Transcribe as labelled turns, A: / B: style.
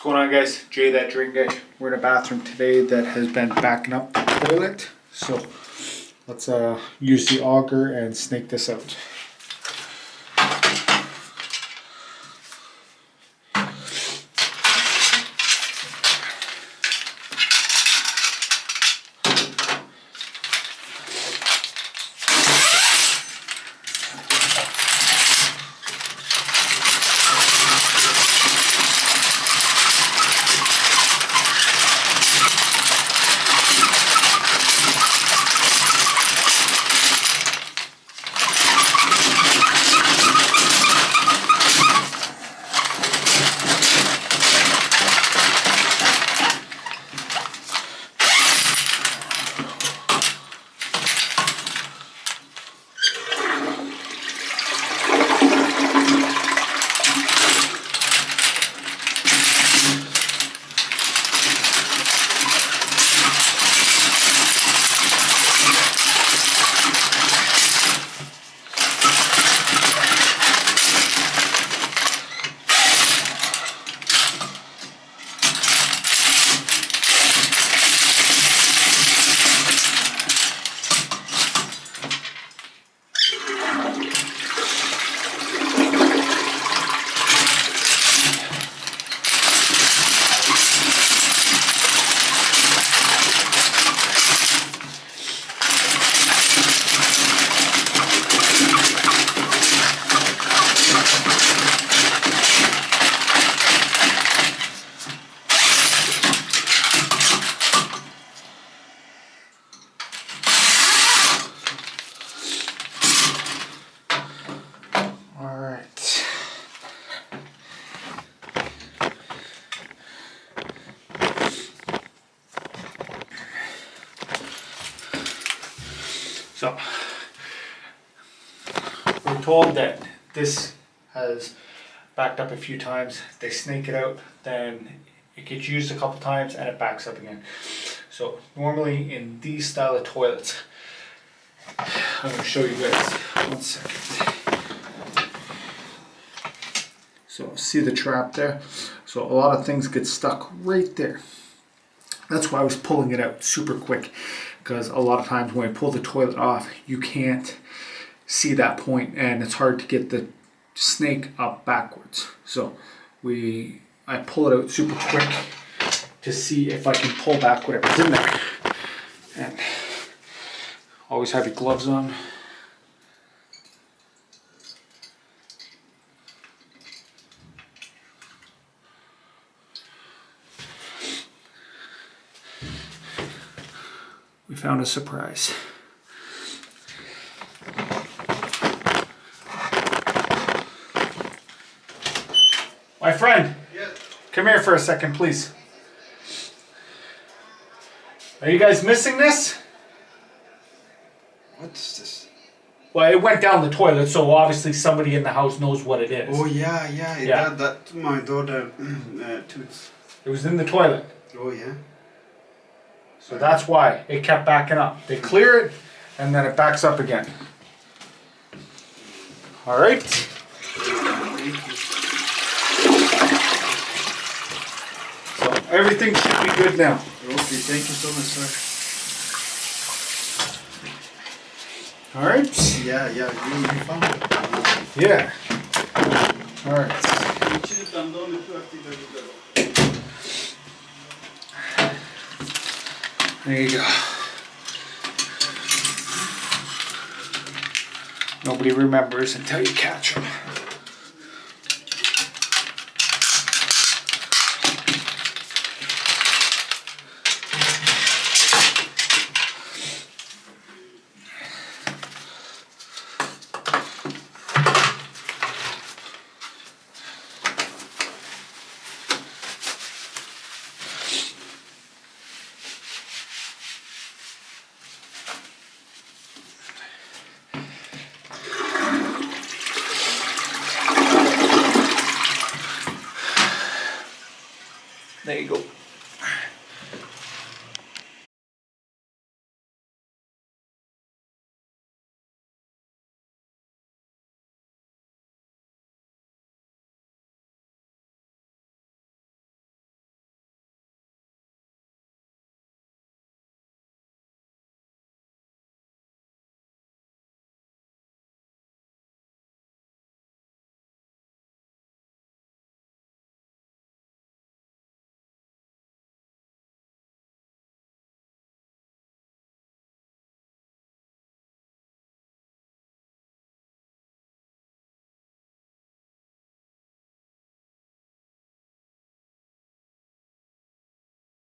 A: going on, guys? Jay, that drink guy. We're in a bathroom today that has been backing up the toilet. So let's use the auger and snake this out. So, we're told that this has backed up a few times. They snake it out, then it gets used a couple times and it backs up again. So normally in these style of toilets, I'm going to show you guys, 1 second. So see the trap there? So a lot of things get stuck right there. That's why I was pulling it out super quick, because a lot of times when I pull the toilet off, you can't see that point and it's hard to get the snake up backwards. So I pull it out super quick to see if I can pull back whatever's in there. And always have your gloves on. We found a surprise. My friend,
B: yes.
A: Come here for a second, please. Are you guys missing this?
B: What's this?
A: Well, it went down the toilet, so obviously somebody in the house knows what it is.
B: Oh yeah. That my daughter toots.
A: It was in the toilet.
B: Oh yeah.
A: So that's why it kept backing up. They clear it, and then it backs up again. All right. So everything should be good now.
B: Okay, thank you so much, sir.
A: All right.
B: Yeah, you found it.
A: Yeah. All right. There you go. Nobody remembers until you catch them. There you go.